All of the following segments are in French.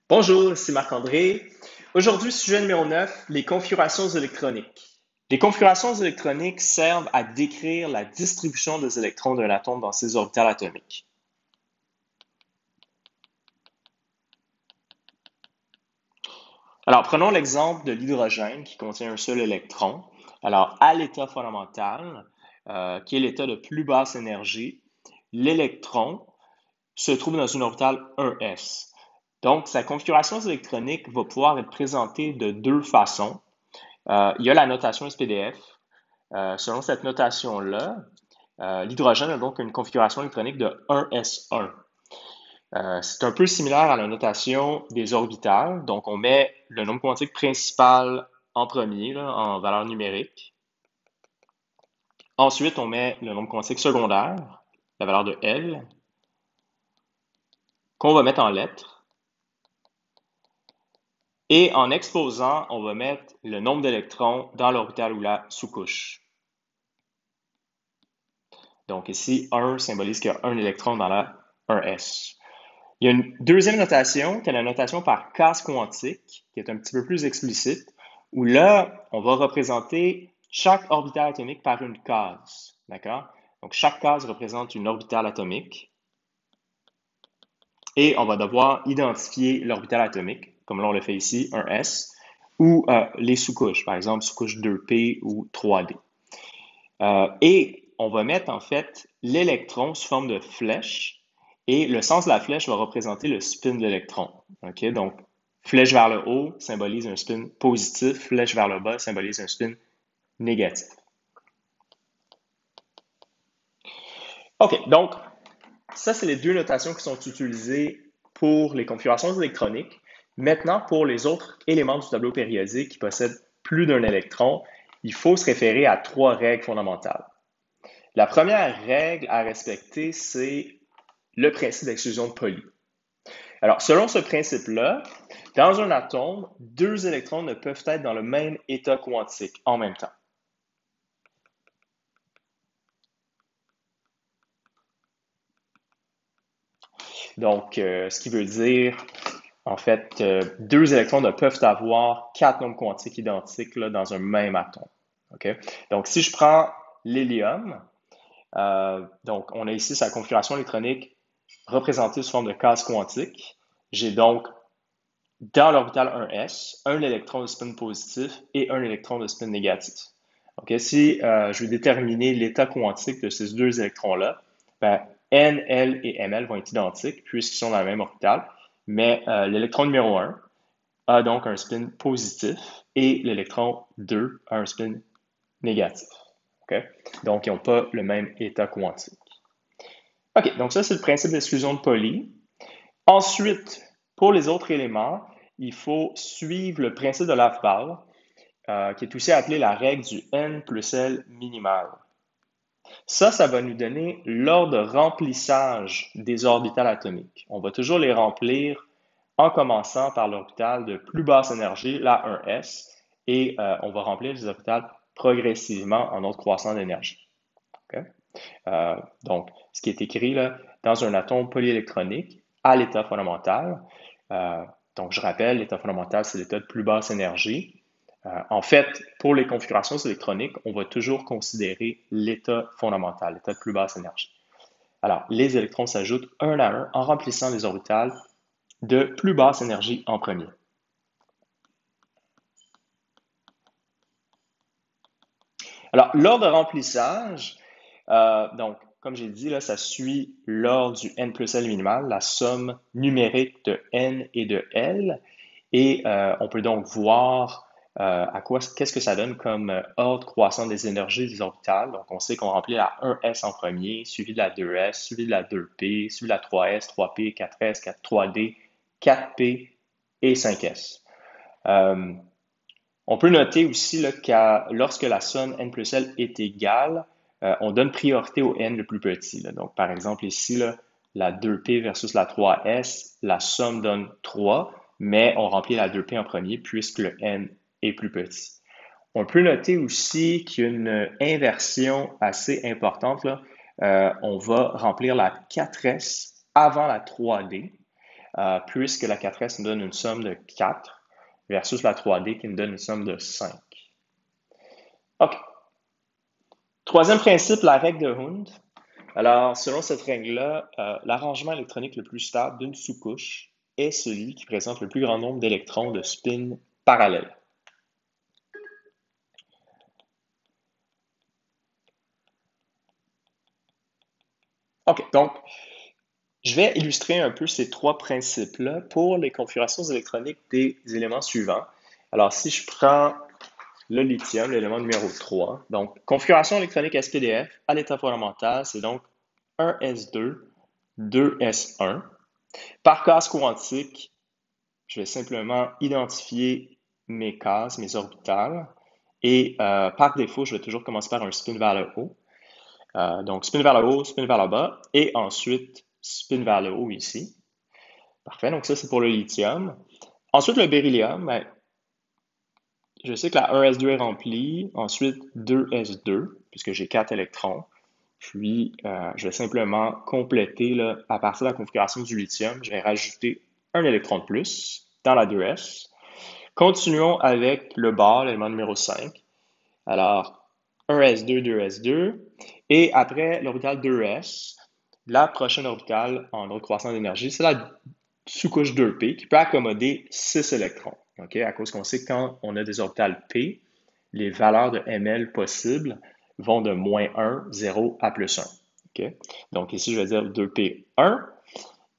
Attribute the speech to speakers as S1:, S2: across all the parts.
S1: Bonjour, c'est Marc-André. Aujourd'hui, sujet numéro 9, les configurations électroniques. Les configurations électroniques servent à décrire la distribution des électrons d'un atome dans ses orbitales atomiques. Alors, prenons l'exemple de l'hydrogène qui contient un seul électron. Alors, à l'état fondamental, qui est l'état de plus basse énergie, l'électron se trouve dans une orbitale 1s. Donc, sa configuration électronique va pouvoir être présentée de deux façons. Il y a la notation SPDF. Selon cette notation-là, l'hydrogène a donc une configuration électronique de 1s1. C'est un peu similaire à la notation des orbitales. Donc, on met le nombre quantique principal en premier, là, en valeur numérique. Ensuite, on met le nombre quantique secondaire, la valeur de L, qu'on va mettre en lettres. Et en exposant, on va mettre le nombre d'électrons dans l'orbitale ou la sous-couche. Donc ici, 1 symbolise qu'il y a un électron dans la 1s. Il y a une deuxième notation, qui est la notation par case quantique, qui est un petit peu plus explicite, où là, on va représenter chaque orbitale atomique par une case. D'accord? Donc, chaque case représente une orbitale atomique. Et on va devoir identifier l'orbitale atomique, comme là on le fait ici, un S, ou les sous-couches, par exemple sous-couche 2P ou 3D. Et on va mettre en fait l'électron sous forme de flèche et le sens de la flèche va représenter le spin de l'électron. Okay? Donc, flèche vers le haut symbolise un spin positif, flèche vers le bas symbolise un spin négatif. OK, donc ça, c'est les deux notations qui sont utilisées pour les configurations électroniques. Maintenant, pour les autres éléments du tableau périodique qui possèdent plus d'un électron, il faut se référer à trois règles fondamentales. La première règle à respecter, c'est le principe d'exclusion de Pauli. Alors, selon ce principe-là, dans un atome, deux électrons ne peuvent être dans le même état quantique en même temps. Donc, ce qui veut dire, en fait, deux électrons ne peuvent avoir quatre nombres quantiques identiques là, dans un même atome. Okay? Donc, si je prends l'hélium, donc on a ici sa configuration électronique représentée sous forme de case quantique. J'ai donc dans l'orbital 1s, un électron de spin positif et un électron de spin négatif. Okay? Si je veux déterminer l'état quantique de ces deux électrons-là, ben, N, L et ML vont être identiques puisqu'ils sont dans la même orbitale, mais l'électron numéro 1 a donc un spin positif et l'électron 2 a un spin négatif. Okay? Donc, ils n'ont pas le même état quantique. OK, donc ça, c'est le principe d'exclusion de Pauli. Ensuite, pour les autres éléments, il faut suivre le principe de Lafball, qui est aussi appelé la règle du N plus L minimal. Ça va nous donner l'ordre de remplissage des orbitales atomiques. On va toujours les remplir en commençant par l'orbitale de plus basse énergie, la 1s, et on va remplir les orbitales progressivement en ordre croissant d'énergie. Okay? Donc, ce qui est écrit là, dans un atome polyélectronique à l'état fondamental. Donc, je rappelle, l'état fondamental, c'est l'état de plus basse énergie. En fait, pour les configurations électroniques, on va toujours considérer l'état fondamental, l'état de plus basse énergie. Alors, les électrons s'ajoutent un à un en remplissant les orbitales de plus basse énergie en premier. Alors, l'ordre de remplissage, donc, comme j'ai dit, là, ça suit l'ordre du N plus L minimal, la somme numérique de N et de L. Et on peut donc voir qu'est-ce que ça donne comme ordre croissant des énergies des orbitales. Donc, on sait qu'on remplit la 1s en premier, suivi de la 2s, suivi de la 2p, suivi de la 3s, 3p, 4s, 3d, 4p et 5s. On peut noter aussi là, que lorsque la somme n plus L est égale, on donne priorité au n le plus petit. Là. Donc, par exemple, ici, là, la 2p versus la 3s, la somme donne 3, mais on remplit la 2p en premier puisque le n est plus petit. On peut noter aussi qu'il y a une inversion assez importante. Là. On va remplir la 4s avant la 3d. puisque la 4S nous donne une somme de 4 versus la 3D qui nous donne une somme de 5. OK. Troisième principe, la règle de Hund. Alors, selon cette règle-là, l'arrangement électronique le plus stable d'une sous-couche est celui qui présente le plus grand nombre d'électrons de spin parallèles. OK, donc, je vais illustrer un peu ces trois principes-là pour les configurations électroniques des éléments suivants. Alors, si je prends le lithium, l'élément numéro 3, donc, configuration électronique SPDF à l'état fondamental, c'est donc 1s2, 2s1. Par case quantique, je vais simplement identifier mes cases, mes orbitales, et par défaut, je vais toujours commencer par un spin vers le haut. Donc, spin vers le haut, spin vers le bas, et ensuite spin vers le haut ici. Parfait, donc ça c'est pour le lithium. Ensuite, le beryllium, ben, je sais que la 1s2 est remplie, ensuite 2s2, puisque j'ai 4 électrons. Puis, je vais simplement compléter, là, à partir de la configuration du lithium, je vais rajouter un électron de plus dans la 2s. Continuons avec le bar, l'élément numéro 5. Alors, 1s2, 2s2. Et après l'orbital 2s, la prochaine orbitale en ordre croissant d'énergie, c'est la sous-couche 2p qui peut accommoder 6 électrons. Okay? À cause qu'on sait que quand on a des orbitales p, les valeurs de ml possibles vont de moins 1, 0 à plus 1. Okay? Donc ici, je vais dire 2p1.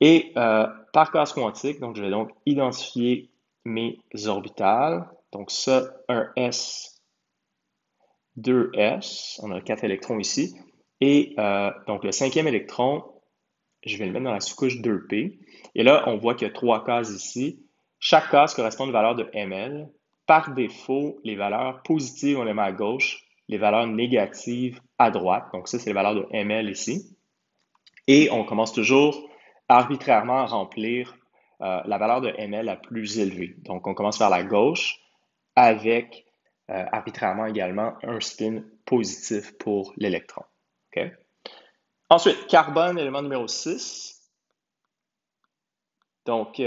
S1: Et par case quantique, donc je vais donc identifier mes orbitales. Donc ça, 1s, 2s, on a 4 électrons ici. Et donc le cinquième électron, je vais le mettre dans la sous-couche 2p. Et là, on voit qu'il y a 3 cases ici. Chaque case correspond à une valeur de ml. Par défaut, les valeurs positives, on les met à gauche, les valeurs négatives à droite. Donc ça, c'est les valeurs de ml ici. Et on commence toujours arbitrairement à remplir la valeur de ml la plus élevée. Donc on commence vers la gauche avec arbitrairement également un spin positif pour l'électron. Okay? Ensuite, carbone, élément numéro 6. Donc,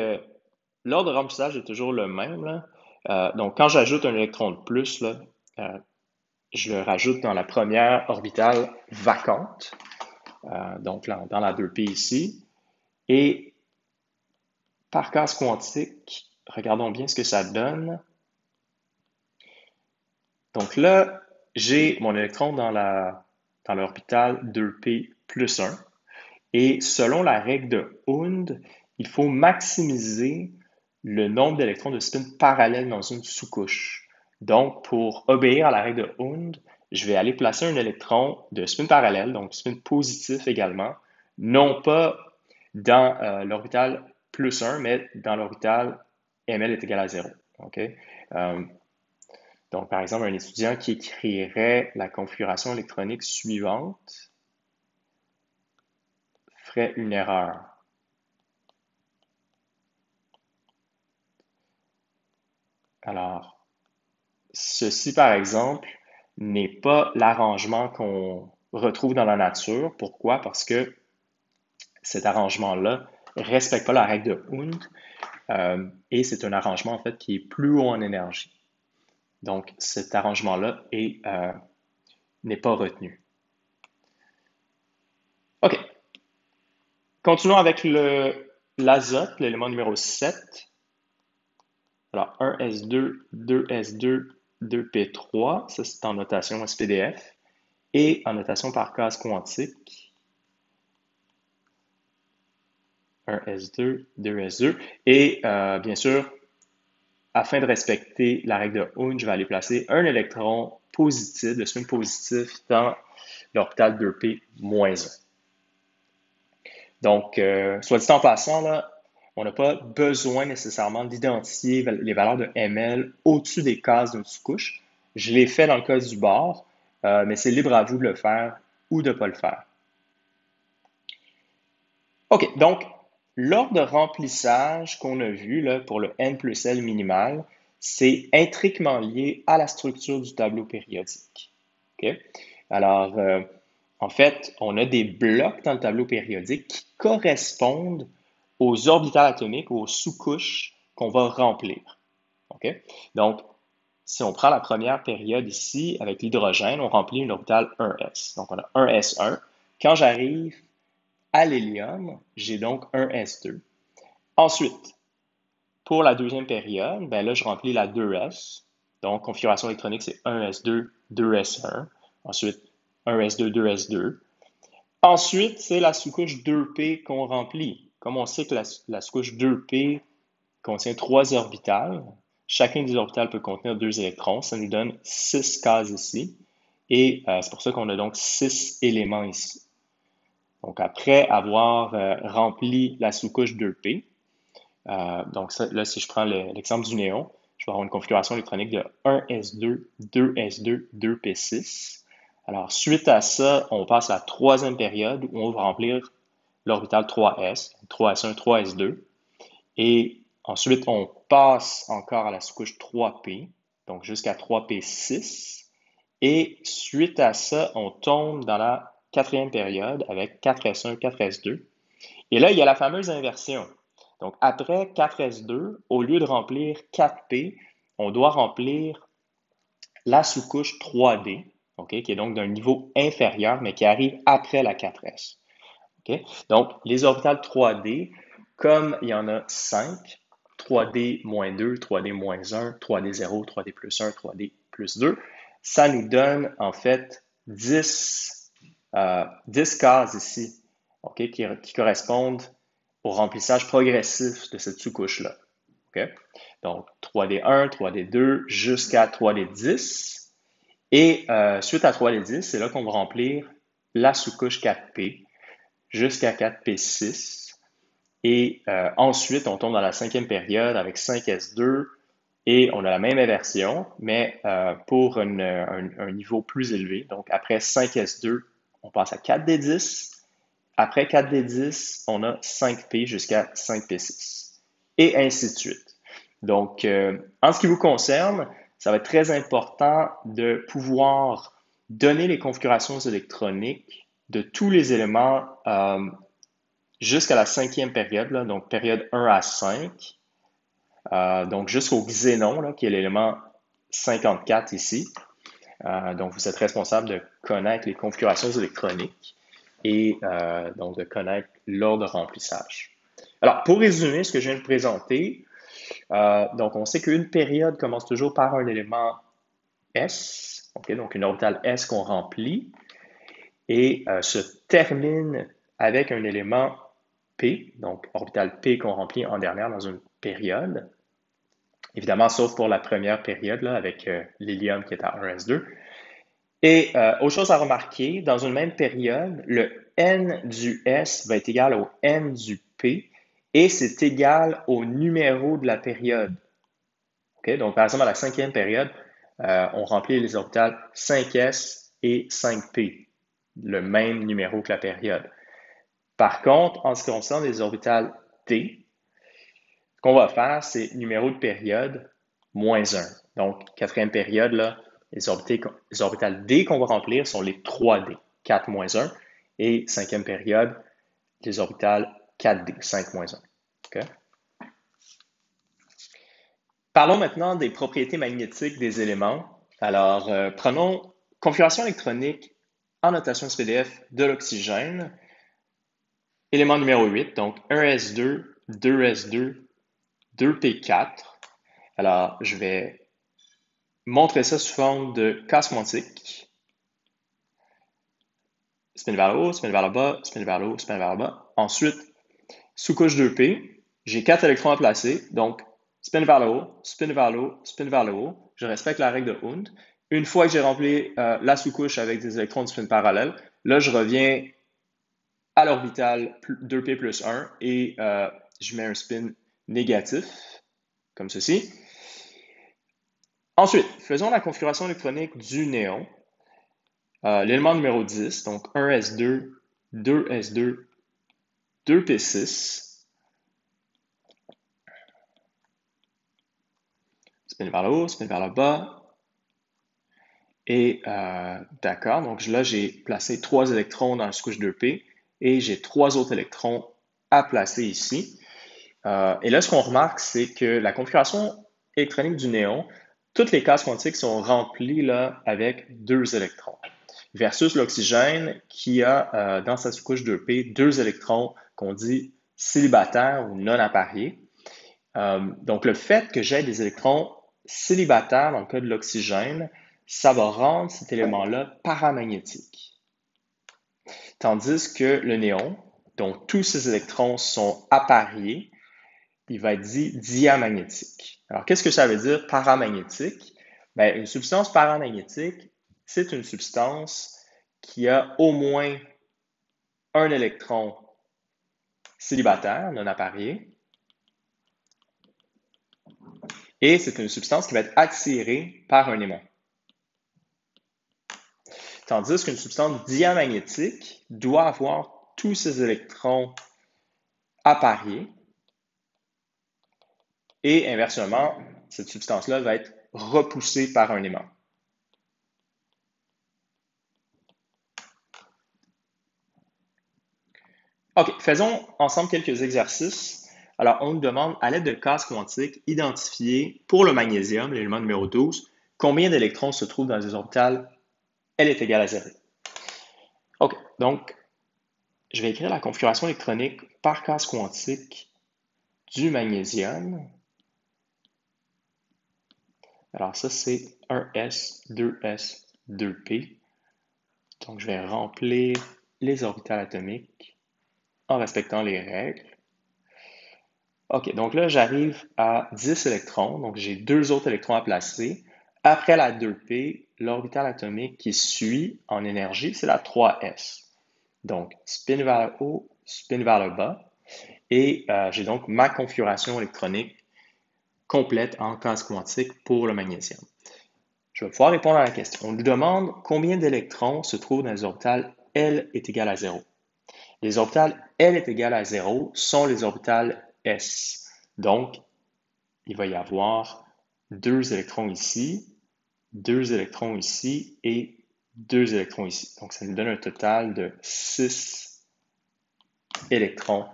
S1: l'ordre de remplissage est toujours le même, là. Donc, quand j'ajoute un électron de plus, là, je le rajoute dans la première orbitale vacante, donc là, dans la 2p ici. Et par case quantique, regardons bien ce que ça donne. Donc là, j'ai mon électron dans l'orbitale 2p plus 1. Et selon la règle de Hund, il faut maximiser le nombre d'électrons de spin parallèles dans une sous-couche. Donc, pour obéir à la règle de Hund, je vais aller placer un électron de spin parallèle, donc spin positif également, non pas dans l'orbital plus 1, mais dans l'orbital ml est égal à 0. Okay? Donc, par exemple, un étudiant qui écrirait la configuration électronique suivante ferait une erreur. Alors, ceci, par exemple, n'est pas l'arrangement qu'on retrouve dans la nature. Pourquoi? Parce que cet arrangement-là ne respecte pas la règle de Hund et c'est un arrangement, en fait, qui est plus haut en énergie. Donc, cet arrangement-là n'est pas retenu. OK. Continuons avec l'azote, l'élément numéro 7. Alors, 1s2, 2s2, 2p3, ça c'est en notation SPDF. Et en notation par case quantique, 1s2, 2s2. Et bien sûr, afin de respecter la règle de Hund, je vais aller placer un électron positif, de spin positif, dans l'orbital 2p-1. Donc, soit dit en passant, là, on n'a pas besoin nécessairement d'identifier les valeurs de ml au-dessus des cases d'une sous-couche. Je l'ai fait dans le cas du bar, mais c'est libre à vous de le faire ou de ne pas le faire. OK, donc, l'ordre de remplissage qu'on a vu là, pour le N plus L minimal, c'est intriquement lié à la structure du tableau périodique. Okay? Alors, en fait, on a des blocs dans le tableau périodique qui correspondent aux orbitales atomiques, aux sous-couches qu'on va remplir. OK? Donc, si on prend la première période ici, avec l'hydrogène, on remplit une orbitale 1s. Donc, on a 1s1. Quand j'arrive à l'hélium, j'ai donc 1s2. Ensuite, pour la deuxième période, ben là, je remplis la 2s. Donc, configuration électronique, c'est 1s2, 2s1. Ensuite, 1s2, 2s2. Ensuite, c'est la sous-couche 2p qu'on remplit. Comme on sait que la sous-couche 2p contient 3 orbitales, chacun des orbitales peut contenir 2 électrons. Ça nous donne 6 cases ici. Et c'est pour ça qu'on a donc 6 éléments ici. Donc, après avoir rempli la sous-couche 2p, donc ça, là, si je prends l'exemple du néon, je vais avoir une configuration électronique de 1s2, 2s2, 2p6. Alors, suite à ça, on passe à la troisième période où on va remplir l'orbital 3s, 3s1, 3s2. Et ensuite, on passe encore à la sous-couche 3p, donc jusqu'à 3p6. Et suite à ça, on tombe dans la quatrième période avec 4s1, 4s2. Et là, il y a la fameuse inversion. Donc, après 4s2, au lieu de remplir 4p, on doit remplir la sous-couche 3d, okay, qui est donc d'un niveau inférieur, mais qui arrive après la 4s. Okay? Donc, les orbitales 3d, comme il y en a 5, 3D-2, 3D-1, 3D0, 3D plus 1, 3D plus 2, ça nous donne en fait 10 cases ici, okay, qui correspondent au remplissage progressif de cette sous-couche-là. Okay? Donc, 3D1, 3D2 jusqu'à 3D10. Et suite à 3D10, c'est là qu'on va remplir la sous-couche 4P jusqu'à 4P6. Et ensuite, on tombe dans la cinquième période avec 5S2 et on a la même inversion, mais pour un niveau plus élevé. Donc, après 5S2, on passe à 4D10. Après 4D10, on a 5P jusqu'à 5P6. Et ainsi de suite. Donc, en ce qui vous concerne, ça va être très important de pouvoir donner les configurations électroniques de tous les éléments jusqu'à la cinquième période, là, donc période 1 à 5, donc jusqu'au xénon, là, qui est l'élément 54 ici. Donc, vous êtes responsable de connaître les configurations électroniques et donc de connaître l'ordre de remplissage. Alors, pour résumer ce que je viens de présenter, donc on sait qu'une période commence toujours par un élément S, okay, donc une orbitale S qu'on remplit, et se termine avec un élément P, donc orbital P qu'on remplit en dernière dans une période. Évidemment, sauf pour la première période, là, avec l'hélium qui est à 1s2. Et autre chose à remarquer, dans une même période, le N du S va être égal au N du P et c'est égal au numéro de la période. Okay? Donc, par exemple, à la cinquième période, on remplit les orbitales 5S et 5P, le même numéro que la période. Par contre, en ce qui concerne les orbitales T, ce qu'on va faire, c'est numéro de période moins 1. Donc, quatrième période, là, les orbitales D qu'on va remplir sont les 3D, 4 moins 1. Et cinquième période, les orbitales 4D, 5 moins 1. Okay? Parlons maintenant des propriétés magnétiques des éléments. Alors, prenons configuration électronique en notation SPDF de l'oxygène. Élément numéro 8, donc 1s2, 2s2, 2p4. Alors, je vais montrer ça sous forme de casse quantique. Spin vers le haut, spin vers le bas, spin vers le haut, spin vers le bas. Ensuite, sous-couche 2p, j'ai 4 électrons à placer, donc spin vers le haut, spin vers le haut, spin vers le haut. Je respecte la règle de Hund. Une fois que j'ai rempli la sous-couche avec des électrons de spin parallèle, là, je reviens à l'orbital 2p plus 1 et je mets un spin négatif, comme ceci. Ensuite, faisons la configuration électronique du néon. L'élément numéro 10, donc 1s2, 2s2, 2p6. Spin vers le haut, spin vers le bas. Et d'accord, donc là, j'ai placé 3 électrons dans la sous-couche 2p et j'ai 3 autres électrons à placer ici. Et là, ce qu'on remarque, c'est que la configuration électronique du néon, toutes les cases quantiques sont remplies là, avec 2 électrons, versus l'oxygène qui a dans sa sous-couche 2p 2 électrons qu'on dit célibataires ou non appariés. Donc, le fait que j'ai des électrons célibataires dans le cas de l'oxygène, ça va rendre cet élément-là paramagnétique. Tandis que le néon, dont tous ces électrons sont appariés, il va être dit diamagnétique. Alors, qu'est-ce que ça veut dire paramagnétique? Bien, une substance paramagnétique, c'est une substance qui a au moins un électron célibataire, non apparié, et c'est une substance qui va être attirée par un aimant. Tandis qu'une substance diamagnétique doit avoir tous ses électrons appariés, et inversement, cette substance-là va être repoussée par un aimant. OK, faisons ensemble quelques exercices. Alors, on nous demande, à l'aide de cases quantiques, identifier pour le magnésium, l'élément numéro 12, combien d'électrons se trouvent dans les orbitales L est égal à 0. OK, donc, je vais écrire la configuration électronique par case quantique du magnésium. Alors ça, c'est 1s, 2s, 2p. Donc, je vais remplir les orbitales atomiques en respectant les règles. OK, donc là, j'arrive à 10 électrons. Donc, j'ai 2 autres électrons à placer. Après la 2p, l'orbitale atomique qui suit en énergie, c'est la 3s. Donc, spin vers le haut, spin vers le bas. Et j'ai donc ma configuration électronique complète en case quantique pour le magnésium. Je vais pouvoir répondre à la question. On nous demande combien d'électrons se trouvent dans les orbitales L est égal à 0. Les orbitales L est égal à 0 sont les orbitales S. Donc, il va y avoir 2 électrons ici, 2 électrons ici et 2 électrons ici. Donc, ça nous donne un total de 6 électrons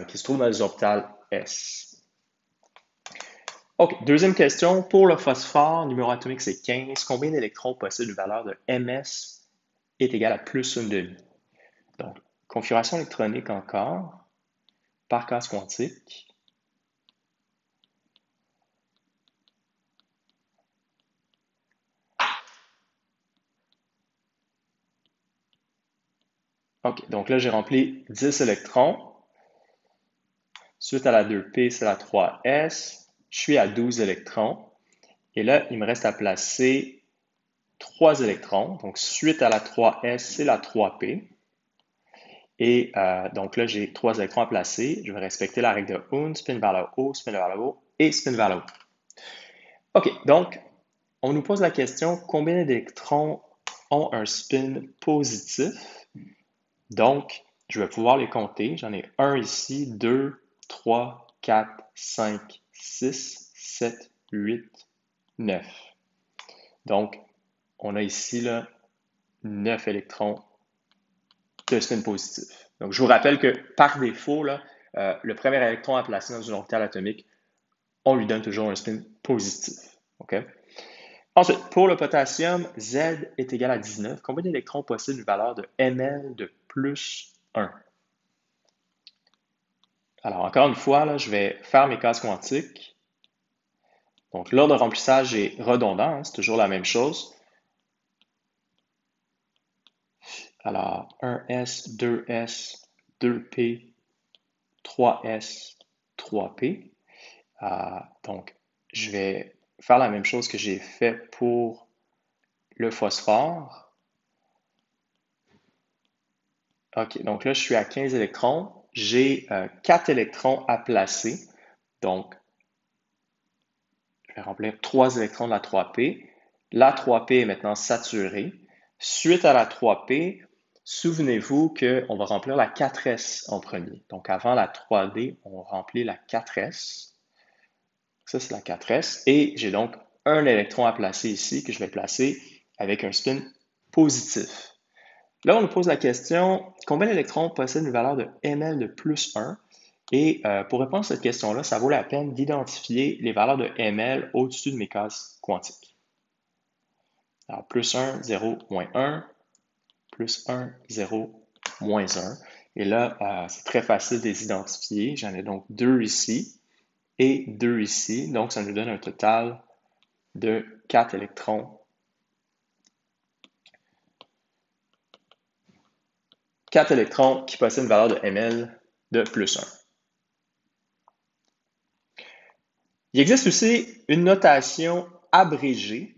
S1: qui se trouvent dans les orbitales S. OK, deuxième question. Pour le phosphore, numéro atomique, c'est 15. Combien d'électrons possède une valeur de ms est égale à plus 1/2? Donc, configuration électronique encore, par case quantique. OK, donc là, j'ai rempli 10 électrons. Suite à la 2p, c'est la 3s. Je suis à 12 électrons. Et là, il me reste à placer 3 électrons. Donc, suite à la 3s, c'est la 3p. Et donc là, j'ai 3 électrons à placer. Je vais respecter la règle de Hund, spin vers le haut, spin vers le haut et spin vers le haut. OK, donc, on nous pose la question, combien d'électrons ont un spin positif? Donc, je vais pouvoir les compter. J'en ai 1 ici, 2, 3, 4, 5, 6, 7, 8, 9. Donc, on a ici là, 9 électrons de spin positif. Donc, je vous rappelle que par défaut, là, le premier électron à placer dans une orbitale atomique, on lui donne toujours un spin positif. Okay? Ensuite, pour le potassium, Z est égal à 19. Combien d'électrons possède une valeur de ml de plus 1? Alors, encore une fois, là, je vais faire mes cases quantiques. Donc, l'ordre de remplissage est redondant, hein, c'est toujours la même chose. Alors, 1S, 2S, 2P, 3S, 3P. Donc, je vais faire la même chose que j'ai fait pour le phosphore. OK, donc là, je suis à 15 électrons. J'ai 4 électrons à placer. Donc, je vais remplir 3 électrons de la 3P. La 3P est maintenant saturée. Suite à la 3P, souvenez-vous qu'on va remplir la 4S en premier. Donc, avant la 3D, on remplit la 4S. Ça, c'est la 4S. Et j'ai donc un électron à placer ici que je vais placer avec un spin positif. Là, on nous pose la question, combien d'électrons possèdent une valeur de ml de plus 1? Et pour répondre à cette question-là, ça vaut la peine d'identifier les valeurs de ml au-dessus de mes cases quantiques. Alors, plus 1, 0, moins 1, plus 1, 0, moins 1. Et là, c'est très facile de les identifier. J'en ai donc 2 ici et 2 ici. Donc, ça nous donne un total de 4 électrons. 4 électrons qui possèdent une valeur de ml de plus 1. Il existe aussi une notation abrégée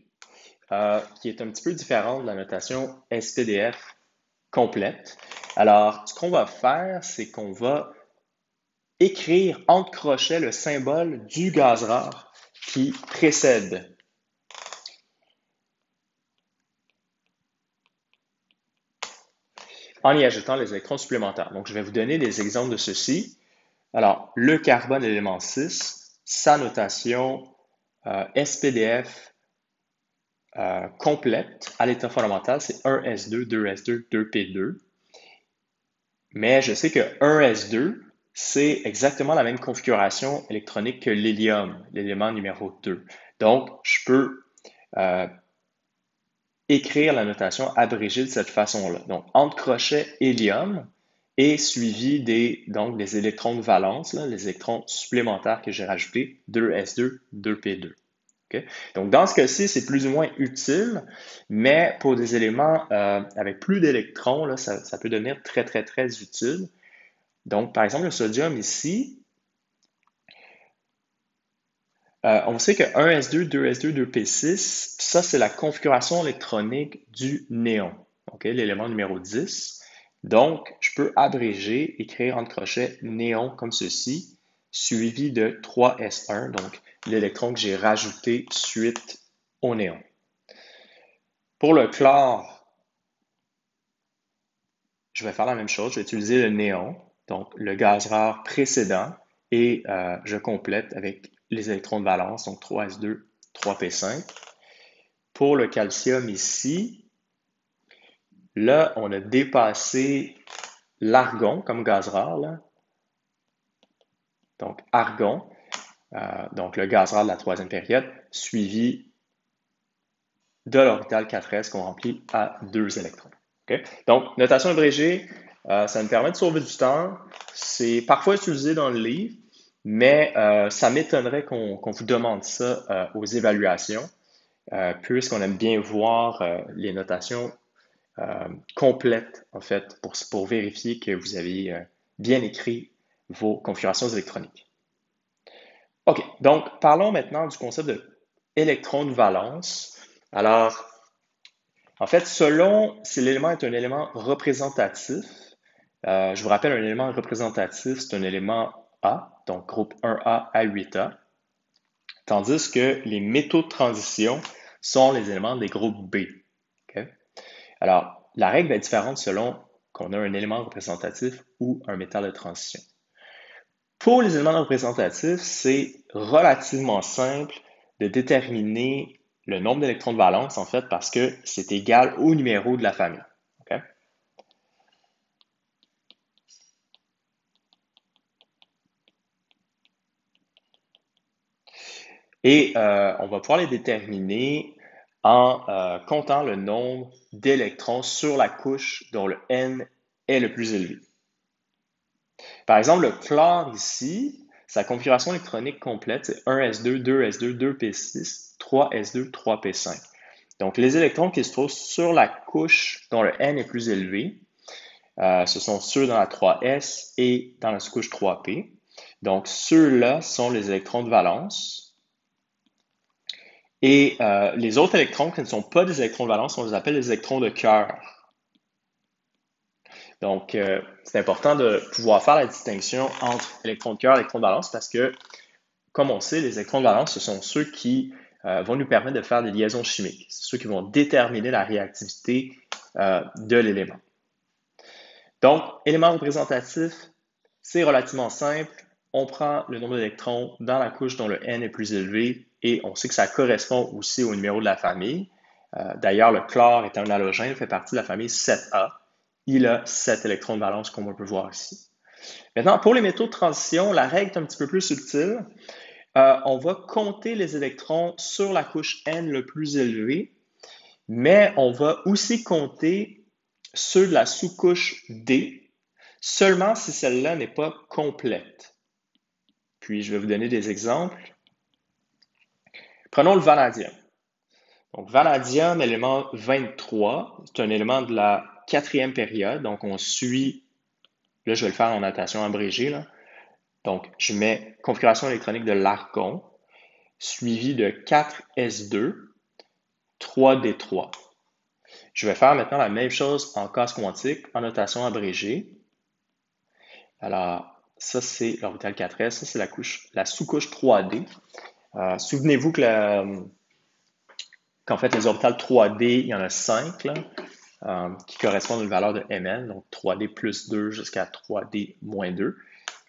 S1: qui est un petit peu différente de la notation SPDF complète. Alors, ce qu'on va faire, c'est qu'on va écrire entre crochets le symbole du gaz rare qui précède. En y ajoutant les électrons supplémentaires. Donc, je vais vous donner des exemples de ceci. Alors, le carbone élément 6, sa notation SPDF complète à l'état fondamental, c'est 1s2, 2s2, 2p2. Mais je sais que 1s2, c'est exactement la même configuration électronique que l'hélium, l'élément numéro 2. Donc, je peux écrire la notation abrégée de cette façon-là. Donc, entre crochets hélium et suivi des électrons de valence, là, les électrons supplémentaires que j'ai rajoutés, 2s2, 2p2. Okay? Donc, dans ce cas-ci, c'est plus ou moins utile, mais pour des éléments avec plus d'électrons, là, ça peut devenir très, très, très utile. Donc, par exemple, le sodium ici, on sait que 1s2, 2s2, 2p6, ça, c'est la configuration électronique du néon, okay? L'élément numéro 10. Donc, je peux abréger, écrire entre crochets néon comme ceci, suivi de 3s1, donc l'électron que j'ai rajouté suite au néon. Pour le chlore, je vais faire la même chose, je vais utiliser le néon, donc le gaz rare précédent, et je complète avec les électrons de valence, donc 3s2, 3p5. Pour le calcium ici, là, on a dépassé l'argon comme gaz rare, là. Donc argon, donc le gaz rare de la troisième période, suivi de l'orbital 4s qu'on remplit à 2 électrons. Okay? Donc, notation abrégée, ça nous permet de sauver du temps. C'est parfois utilisé dans le livre, mais ça m'étonnerait qu'on vous demande ça aux évaluations, puisqu'on aime bien voir les notations complètes, en fait, pour vérifier que vous avez bien écrit vos configurations électroniques. OK, donc parlons maintenant du concept de électron de valence. Alors, en fait, selon si l'élément est un élément représentatif, je vous rappelle, un élément représentatif, c'est un élément A, donc groupe 1A à 8A, tandis que les métaux de transition sont les éléments des groupes B. Okay? Alors, la règle est différente selon qu'on a un élément représentatif ou un métal de transition. Pour les éléments représentatifs, c'est relativement simple de déterminer le nombre d'électrons de valence, en fait, parce que c'est égal au numéro de la famille. Okay? Et on va pouvoir les déterminer en comptant le nombre d'électrons sur la couche dont le N est le plus élevé. Par exemple, le chlore ici, sa configuration électronique complète, c'est 1s2, 2s2, 2p6, 3s2, 3p5. Donc, les électrons qui se trouvent sur la couche dont le N est plus élevé, ce sont ceux dans la 3s et dans la sous-couche 3p. Donc, ceux-là sont les électrons de valence. Et les autres électrons qui ne sont pas des électrons de valence, on les appelle les électrons de cœur. Donc, c'est important de pouvoir faire la distinction entre électrons de cœur et électrons de valence parce que, comme on sait, les électrons de valence, ce sont ceux qui vont nous permettre de faire des liaisons chimiques. C'est ceux qui vont déterminer la réactivité de l'élément. Donc, élément représentatif, c'est relativement simple. On prend le nombre d'électrons dans la couche dont le N est plus élevé et on sait que ça correspond aussi au numéro de la famille. D'ailleurs, le chlore est un halogène, fait partie de la famille 7A. Il a 7 électrons de valence, comme on peut voir ici. Maintenant, pour les métaux de transition, la règle est un petit peu plus subtile. On va compter les électrons sur la couche N le plus élevé, mais on va aussi compter ceux de la sous-couche D, seulement si celle-là n'est pas complète. Puis, je vais vous donner des exemples. Prenons le vanadium. Donc, vanadium, élément 23, c'est un élément de la quatrième période. Donc, on suit, là, je vais le faire en notation abrégée, là. Donc, je mets configuration électronique de l'argon, suivi de 4s2, 3d3. Je vais faire maintenant la même chose en case quantique, en notation abrégée. Alors, ça, c'est l'orbital 4s, ça, c'est la sous-couche 3D. Souvenez-vous qu'en fait, les orbitales 3D, il y en a 5, là, qui correspondent à une valeur de ml, donc 3D plus 2 jusqu'à 3D moins 2.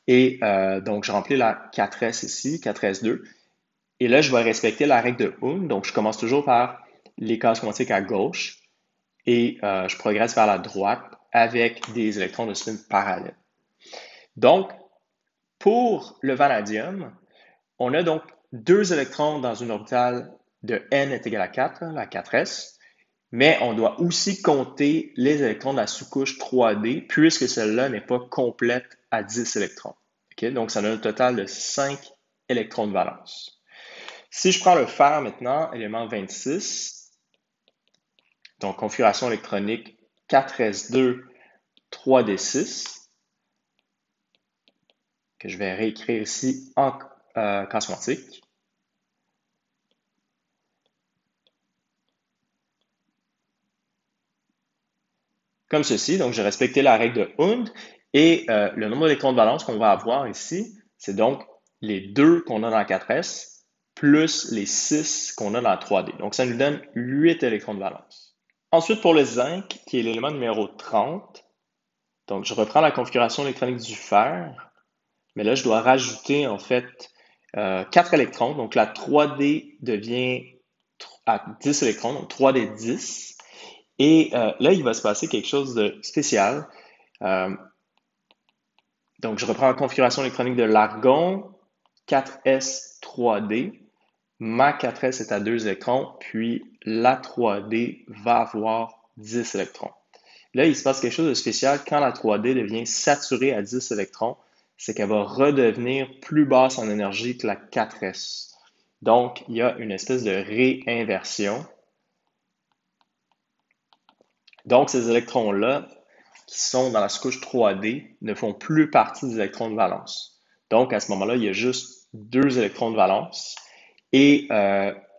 S1: Et donc, je remplis la 4S ici, 4S2. Et là, je vais respecter la règle de Hund. Donc, je commence toujours par les cases quantiques à gauche et je progresse vers la droite avec des électrons de spin parallèles. Donc, pour le vanadium, on a donc 2 électrons dans une orbitale de n est égal à 4, la 4s, mais on doit aussi compter les électrons de la sous-couche 3D puisque celle-là n'est pas complète à 10 électrons. Okay? Donc, ça donne un total de 5 électrons de valence. Si je prends le fer maintenant, élément 26, donc configuration électronique 4s2, 3d6, que je vais réécrire ici en case quantique. Comme ceci, donc j'ai respecté la règle de Hund et le nombre d'électrons de valence qu'on va avoir ici, c'est donc les 2 qu'on a dans la 4S plus les 6 qu'on a dans la 3D. Donc ça nous donne 8 électrons de valence. Ensuite pour le zinc, qui est l'élément numéro 30, donc je reprends la configuration électronique du fer, mais là je dois rajouter en fait 4 électrons, donc la 3D devient à 10 électrons, donc 3D 10. Et là, il va se passer quelque chose de spécial. Donc, je reprends la configuration électronique de l'argon, 4s 3d. Ma 4s est à 2 électrons, puis la 3d va avoir 10 électrons. Là, il se passe quelque chose de spécial quand la 3d devient saturée à 10 électrons, c'est qu'elle va redevenir plus basse en énergie que la 4s. Donc, il y a une espèce de réinversion. Donc, ces électrons-là, qui sont dans la sous-couche 3D, ne font plus partie des électrons de valence. Donc, à ce moment-là, il y a juste 2 électrons de valence. Et,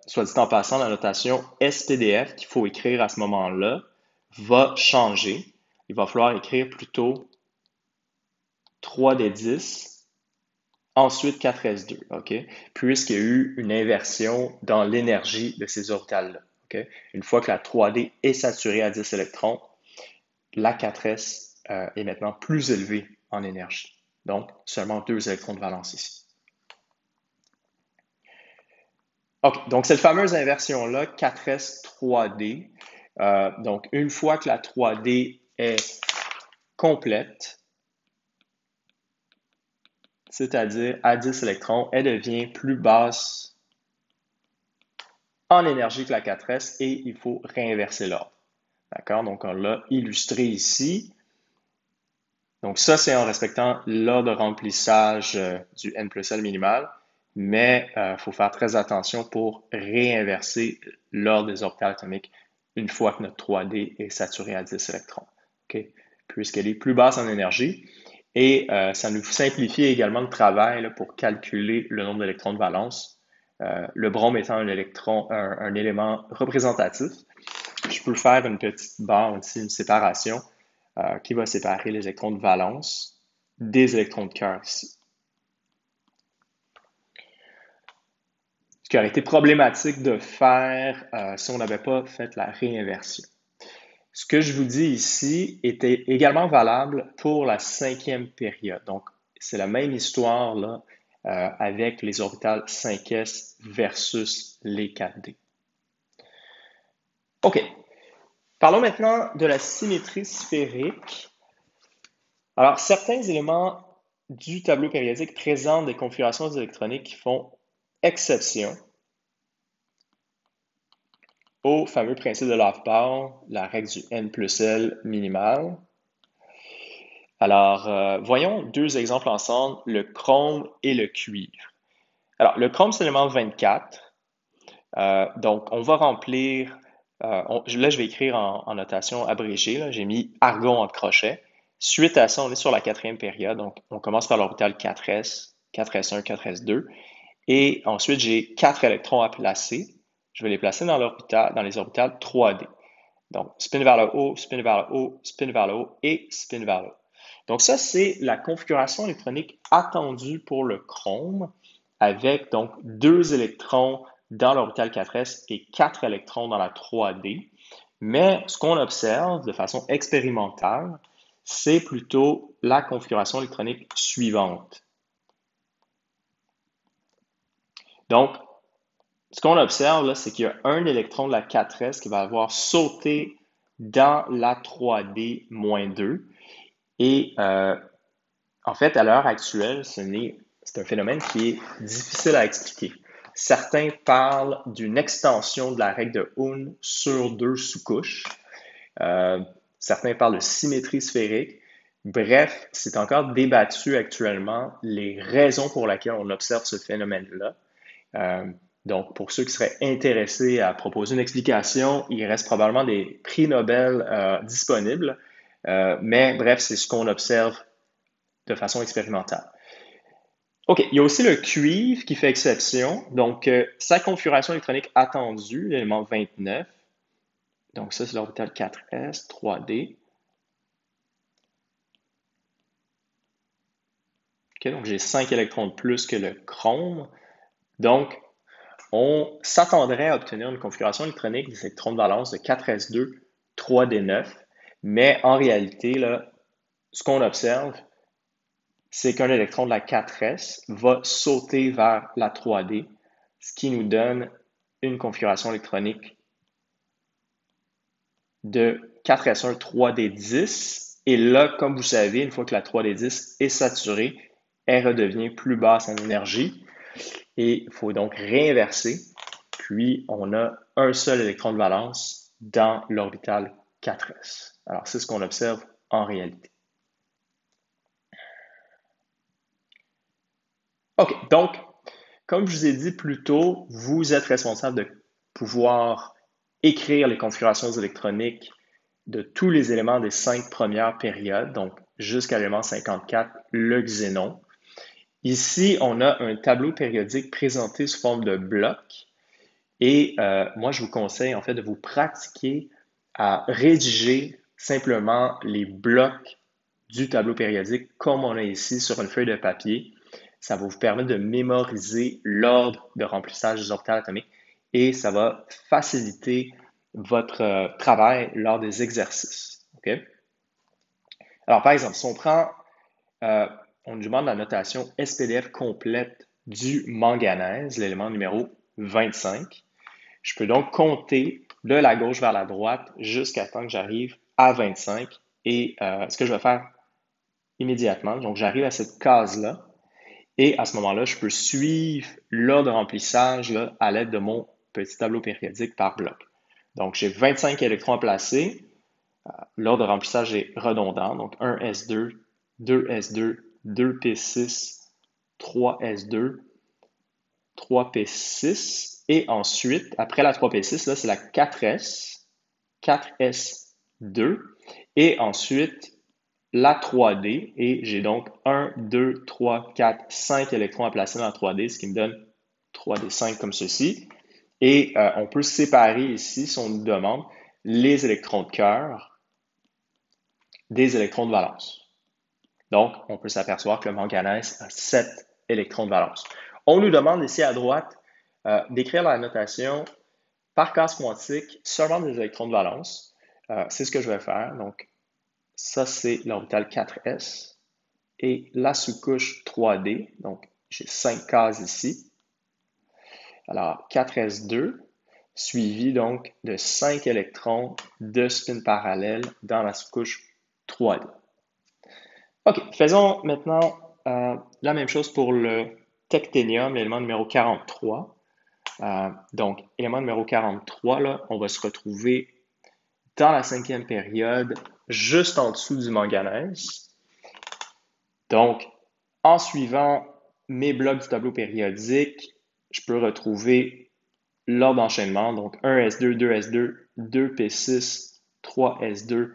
S1: soit dit en passant, la notation SPDF qu'il faut écrire à ce moment-là va changer. Il va falloir écrire plutôt 3D10, ensuite 4S2, OK? Puisqu'il y a eu une inversion dans l'énergie de ces orbitales-là. Okay? Une fois que la 3D est saturée à 10 électrons, la 4S est maintenant plus élevée en énergie. Donc, seulement 2 électrons de valence ici. OK, donc cette fameuse inversion-là, 4S 3D, donc une fois que la 3D est complète, c'est-à-dire à 10 électrons, elle devient plus basse en énergie que la 4S et il faut réinverser l'ordre. D'accord? Donc, on l'a illustré ici. Donc, ça, c'est en respectant l'ordre de remplissage du N plus L minimal, mais il faut faire très attention pour réinverser l'ordre des orbitales atomiques une fois que notre 3D est saturé à 10 électrons, okay? Puisqu'elle est plus basse en énergie. Et ça nous simplifie également le travail là, pour calculer le nombre d'électrons de valence. Le brome étant un élément représentatif, je peux faire une petite barre ici, une séparation qui va séparer les électrons de valence des électrons de cœur ici. Ce qui aurait été problématique de faire si on n'avait pas fait la réinversion. Ce que je vous dis ici était également valable pour la 5e période. Donc, c'est la même histoire là, avec les orbitales 5s versus les 4D. OK. Parlons maintenant de la symétrie sphérique. Alors, certains éléments du tableau périodique présentent des configurations électroniques qui font exception au fameux principe de Löfbauer, la règle du N plus L minimal. Alors, voyons deux exemples ensemble, le chrome et le cuivre. Alors, le chrome, c'est l'élément 24. Donc, on va remplir, là, je vais écrire en notation abrégée, j'ai mis argon entre crochets. Suite à ça, on est sur la quatrième période, donc on commence par l'orbital 4s, 4s1, 4s2, et ensuite j'ai 4 électrons à placer. Je vais les placer dans les orbitales 3D. Donc, spin vers le haut, spin vers le haut, spin vers le haut et spin vers le haut. Donc ça, c'est la configuration électronique attendue pour le chrome avec donc 2 électrons dans l'orbital 4s et 4 électrons dans la 3D. Mais ce qu'on observe de façon expérimentale, c'est plutôt la configuration électronique suivante. Donc, ce qu'on observe, c'est qu'il y a un électron de la 4s qui va avoir sauté dans la 3D-2. Et en fait, à l'heure actuelle, c'est un phénomène qui est difficile à expliquer. Certains parlent d'une extension de la règle de Hund sur 2 sous-couches. Certains parlent de symétrie sphérique. Bref, c'est encore débattu actuellement les raisons pour lesquelles on observe ce phénomène-là. Donc, pour ceux qui seraient intéressés à proposer une explication, il reste probablement des prix Nobel disponibles. Mais bref, c'est ce qu'on observe de façon expérimentale. OK, il y a aussi le cuivre qui fait exception. Donc, sa configuration électronique attendue, l'élément 29. Donc, ça, c'est l'orbital 4s, 3D. OK, donc j'ai 5 électrons de plus que le chrome. Donc, on s'attendrait à obtenir une configuration électronique des électrons de valence de 4s2, 3d9. Mais en réalité, là, ce qu'on observe, c'est qu'un électron de la 4s va sauter vers la 3D, ce qui nous donne une configuration électronique de 4s1 3d10. Et là, comme vous savez, une fois que la 3d10 est saturée, elle redevient plus basse en énergie. Et il faut donc réinverser. Puis, on a un seul électron de valence dans l'orbital 4s. Alors, c'est ce qu'on observe en réalité. OK, donc, comme je vous ai dit plus tôt, vous êtes responsable de pouvoir écrire les configurations électroniques de tous les éléments des 5 premières périodes, donc jusqu'à l'élément 54, le xénon. Ici, on a un tableau périodique présenté sous forme de blocs. Et moi, je vous conseille en fait de vous pratiquer à rédiger simplement les blocs du tableau périodique comme on a ici sur une feuille de papier. Ça va vous permettre de mémoriser l'ordre de remplissage des orbitales atomiques et ça va faciliter votre travail lors des exercices. Okay? Alors, par exemple, si on prend, on nous demande la notation SPDF complète du manganèse, l'élément numéro 25. Je peux donc compter de la gauche vers la droite jusqu'à temps que j'arrive à 25. Et ce que je vais faire immédiatement, donc j'arrive à cette case-là. Et à ce moment-là, je peux suivre l'ordre de remplissage là, à l'aide de mon petit tableau périodique par bloc. Donc, j'ai 25 électrons à placer. L'ordre de remplissage est redondant. Donc, 1s2, 2s2, 2p6, 3s2, 3p6. Et ensuite, après la 3p6, là, c'est la 4s, 4s2. Et ensuite, la 3D. Et j'ai donc 1, 2, 3, 4, 5 électrons à placer dans la 3D, ce qui me donne 3D5 comme ceci. Et on peut séparer ici, si on nous demande, les électrons de cœur des électrons de valence. Donc, on peut s'apercevoir que le manganèse a 7 électrons de valence. On nous demande ici à droite d'écrire la notation par case quantique seulement des électrons de valence. C'est ce que je vais faire. Donc, ça, c'est l'orbital 4s et la sous-couche 3D. Donc, j'ai 5 cases ici. Alors, 4s2, suivi donc de 5 électrons de spin parallèle dans la sous-couche 3D. OK, faisons maintenant la même chose pour le tecténium, l'élément numéro 43. Donc, élément numéro 43, là, on va se retrouver dans la cinquième période, juste en dessous du manganèse. Donc, en suivant mes blocs du tableau périodique, je peux retrouver l'ordre d'enchaînement. Donc, 1S2, 2S2, 2P6, 3S2,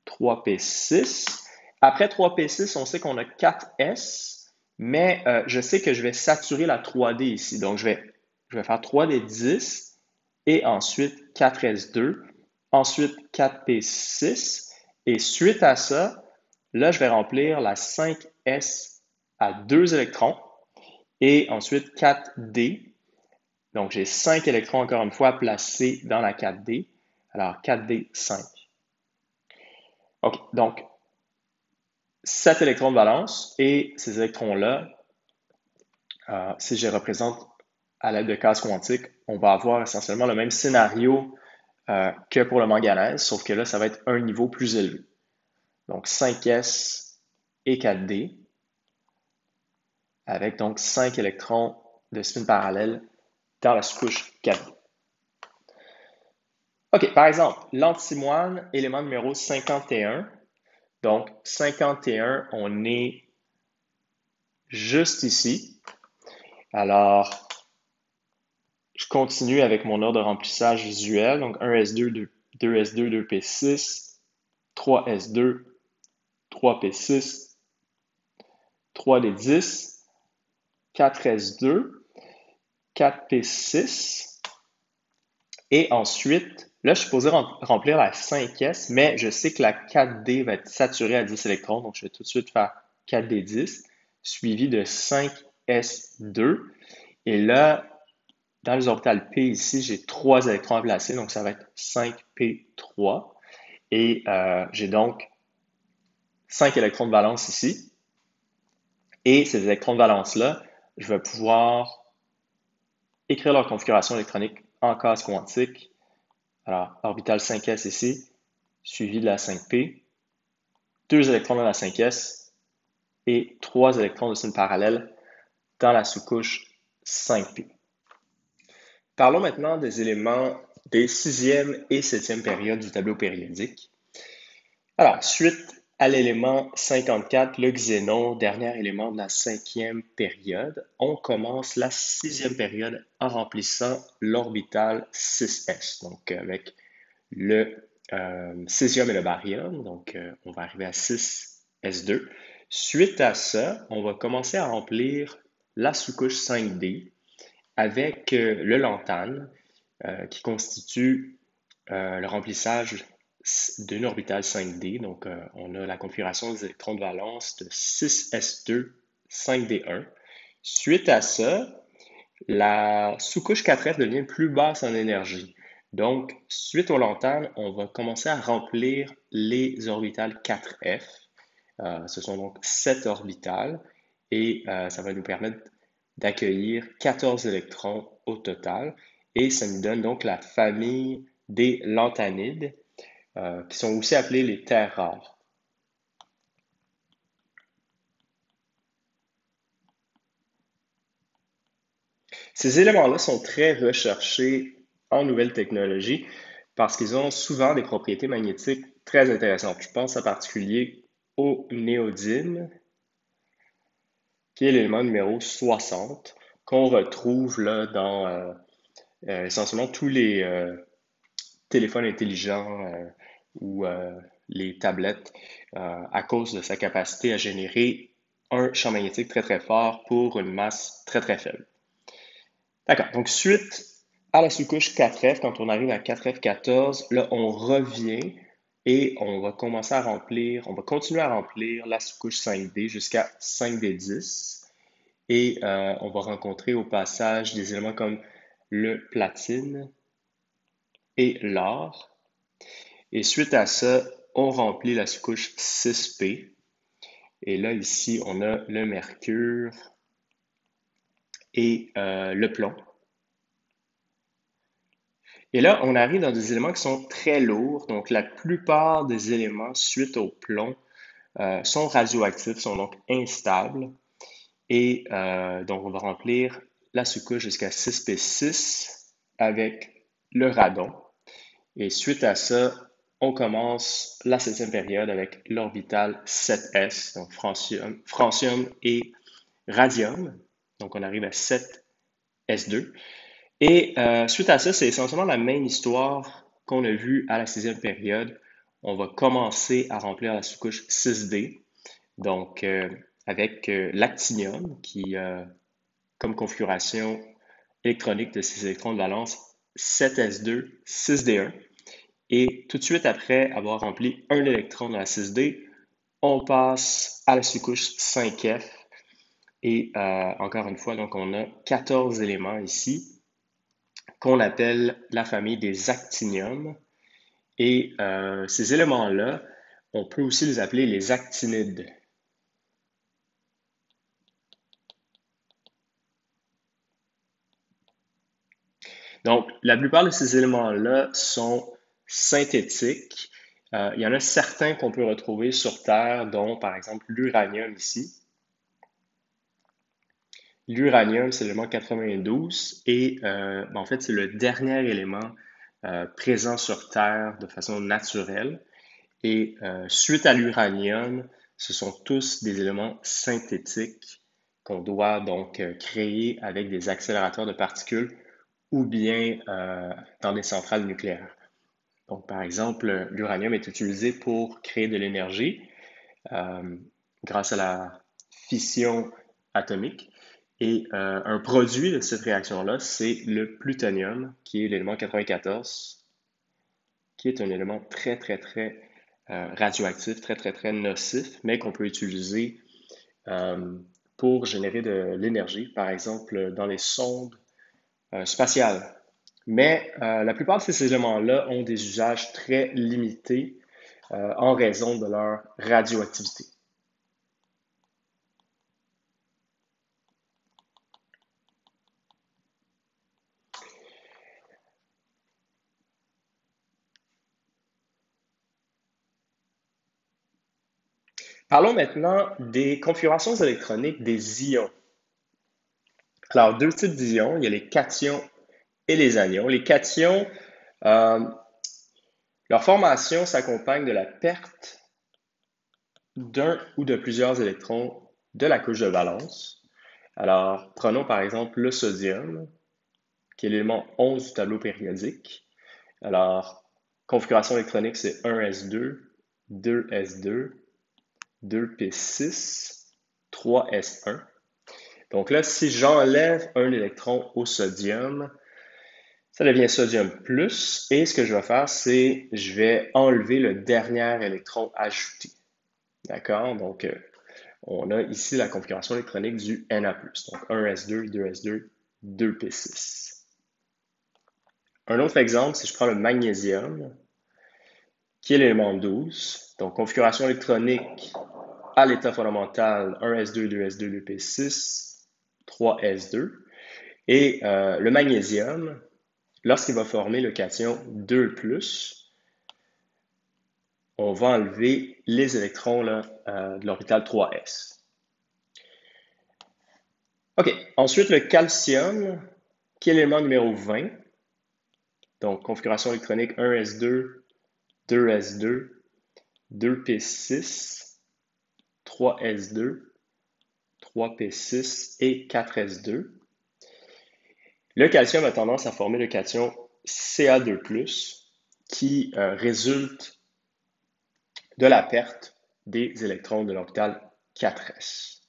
S1: 3P6. Après 3P6, on sait qu'on a 4S, mais je sais que je vais saturer la 3D ici. Donc, je vais faire 3D10 et ensuite 4S2, ensuite 4P6. Et suite à ça, là, je vais remplir la 5S à 2 électrons et ensuite 4D. Donc, j'ai 5 électrons encore une fois placés dans la 4D. Alors, 4D5. OK, donc 7 électrons de valence et ces électrons-là, si je les représente à l'aide de cases quantiques, on va avoir essentiellement le même scénario que pour le manganèse, sauf que là, ça va être un niveau plus élevé. Donc 5S et 4D, avec donc 5 électrons de spin parallèle dans la sous-couche 4D. OK, par exemple, l'antimoine, élément numéro 51. Donc 51, on est juste ici. Alors, je continue avec mon ordre de remplissage visuel. Donc 1S2, 2S2, 2P6, 3S2, 3P6, 3D10, 4S2, 4P6. Et ensuite, là, je suis supposé remplir la 5S, mais je sais que la 4D va être saturée à 10 électrons. Donc, je vais tout de suite faire 4D10, suivi de 5S2. Et là, dans les orbitales P ici, j'ai 3 électrons à placer, donc ça va être 5P3. Et j'ai donc 5 électrons de valence ici. Et ces électrons de valence-là, je vais pouvoir écrire leur configuration électronique en case quantique. Alors, orbital 5S ici, suivi de la 5P, 2 électrons dans la 5S et 3 électrons de signe parallèle dans la sous-couche 5P. Parlons maintenant des éléments des 6e et 7e périodes du tableau périodique. Alors, suite à l'élément 54, le xénon, dernier élément de la 5e période, on commence la 6e période en remplissant l'orbital 6s, donc avec le césium et le barium, donc on va arriver à 6s2. Suite à ça, on va commencer à remplir la sous-couche 5D avec le lantane qui constitue le remplissage d'une orbitale 5D. Donc, on a la configuration des électrons de valence de 6s2, 5d1. Suite à ça, la sous-couche 4f devient plus basse en énergie. Donc, suite au lantane, on va commencer à remplir les orbitales 4f. Ce sont donc 7 orbitales et ça va nous permettre d'accueillir 14 électrons au total. Et ça nous donne donc la famille des lantanides, qui sont aussi appelés les terres rares. Ces éléments-là sont très recherchés en nouvelles technologies parce qu'ils ont souvent des propriétés magnétiques très intéressantes. Je pense en particulier au néodyme, qui est l'élément numéro 60, qu'on retrouve là dans essentiellement tous les téléphones intelligents ou les tablettes à cause de sa capacité à générer un champ magnétique très très fort pour une masse très très faible. D'accord. Donc, suite à la sous-couche 4F, quand on arrive à 4F14, là, on revient et on va commencer à remplir, on va continuer à remplir la sous-couche 5D jusqu'à 5D10. Et on va rencontrer au passage des éléments comme le platine et l'or. Et suite à ça, on remplit la sous-couche 6P. Et là, ici, on a le mercure et le plomb. Et là, on arrive dans des éléments qui sont très lourds. Donc, la plupart des éléments suite au plomb sont radioactifs, sont donc instables. Et donc, on va remplir la sous-couche jusqu'à 6p6 avec le radon. Et suite à ça, on commence la septième période avec l'orbital 7s, donc francium et radium. Donc, on arrive à 7s2. Et suite à ça, c'est essentiellement la même histoire qu'on a vue à la sixième période. On va commencer à remplir la sous-couche 6d, donc avec l'actinium qui, comme configuration électronique de ces électrons de valence, 7s2, 6d1. Et tout de suite après avoir rempli un électron dans la 6d, on passe à la sous-couche 5f. Et encore une fois, donc on a 14 éléments ici qu'on appelle la famille des actiniums. Et ces éléments-là, on peut aussi les appeler les actinides. Donc, la plupart de ces éléments-là sont synthétiques. Il y en a certains qu'on peut retrouver sur Terre, dont par exemple l'uranium ici. L'uranium, c'est l'élément 92 et en fait, c'est le dernier élément présent sur Terre de façon naturelle. Et suite à l'uranium, ce sont tous des éléments synthétiques qu'on doit donc créer avec des accélérateurs de particules ou bien dans des centrales nucléaires. Donc, par exemple, l'uranium est utilisé pour créer de l'énergie grâce à la fission atomique. Et un produit de cette réaction-là, c'est le plutonium, qui est l'élément 94, qui est un élément très, très, très radioactif, très, très, très nocif, mais qu'on peut utiliser pour générer de l'énergie, par exemple dans les sondes spatiales. Mais la plupart de ces éléments-là ont des usages très limités en raison de leur radioactivité. Parlons maintenant des configurations électroniques des ions. Alors, deux types d'ions, il y a les cations et les anions. Les cations, euh, leur formation s'accompagne de la perte d'un ou de plusieurs électrons de la couche de valence. Alors, prenons par exemple le sodium, qui est l'élément 11 du tableau périodique. Alors, configuration électronique, c'est 1s2, 2s2, 2p6, 3s1. Donc là, si j'enlève un électron au sodium, ça devient sodium plus. Et ce que je vais faire, c'est je vais enlever le dernier électron ajouté. D'accord? Donc, on a ici la configuration électronique du Na+. Donc, 1s2, 2s2, 2p6. Un autre exemple, si je prends le magnésium, qui est l'élément 12. Donc, configuration électronique à l'état fondamental 1s2, 2s2, 2p6, 3s2. Et le magnésium, lorsqu'il va former le cation 2+, on va enlever les électrons là, de l'orbital 3s. OK. Ensuite, le calcium, qui est l'élément numéro 20. Donc, configuration électronique 1s2, 2s2, 2p6, 3s2, 3p6 et 4s2. Le calcium a tendance à former le cation Ca2+, qui résulte de la perte des électrons de l'orbital 4s.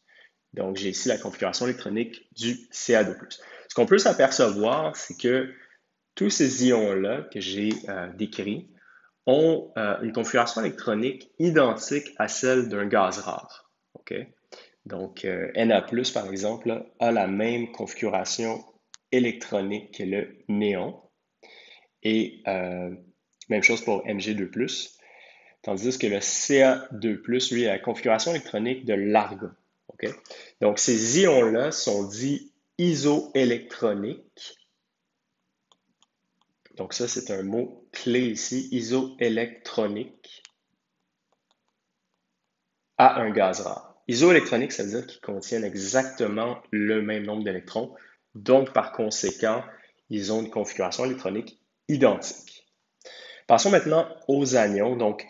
S1: Donc, j'ai ici la configuration électronique du Ca2+. Ce qu'on peut s'apercevoir, c'est que tous ces ions-là que j'ai décrits ont une configuration électronique identique à celle d'un gaz rare. Okay? Donc, Na+, par exemple, là, a la même configuration électronique que le néon. Et même chose pour Mg2+, tandis que le Ca2+, lui, a la configuration électronique de l'argon. Okay? Donc, ces ions-là sont dits isoélectroniques. Donc, ça, c'est un mot clé ici, isoélectronique. à un gaz rare. Isoélectronique, ça veut dire qu'ils contiennent exactement le même nombre d'électrons. Donc, par conséquent, ils ont une configuration électronique identique. Passons maintenant aux anions. Donc,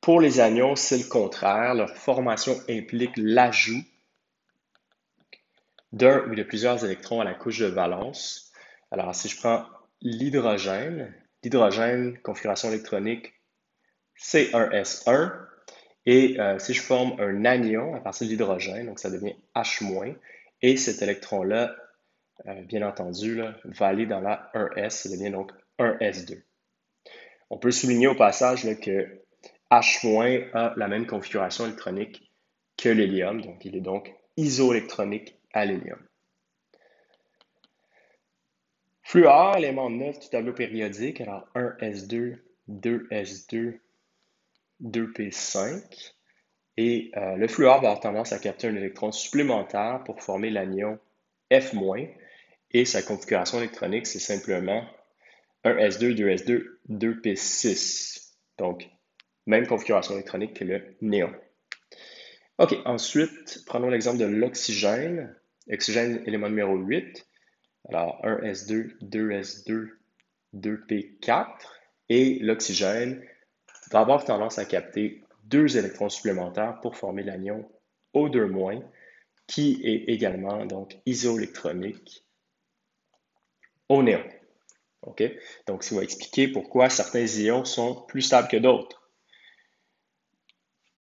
S1: pour les anions, c'est le contraire. Leur formation implique l'ajout d'un ou de plusieurs électrons à la couche de valence. Alors, si je prends l'hydrogène, configuration électronique, c'est un S1. Et si je forme un anion à partir de l'hydrogène, donc ça devient H-, et cet électron-là, bien entendu, là, va aller dans la 1s, ça devient donc 1s2. On peut souligner au passage là, que H- a la même configuration électronique que l'hélium, donc il est donc isoélectronique à l'hélium. Fluor, élément 9 du tableau périodique, alors 1s2, 2s2, 2p5. Et le fluor va avoir tendance à capter un électron supplémentaire pour former l'anion F-, et sa configuration électronique, c'est simplement 1s2, 2s2, 2p6. Donc, même configuration électronique que le néon. OK, ensuite, prenons l'exemple de l'oxygène. Oxygène, élément numéro 8. Alors, 1s2, 2s2, 2p4. Et l'oxygène va avoir tendance à capter deux électrons supplémentaires pour former l'anion O2-, qui est également donc isoélectronique au néon. OK? Donc, ça va expliquer pourquoi certains ions sont plus stables que d'autres.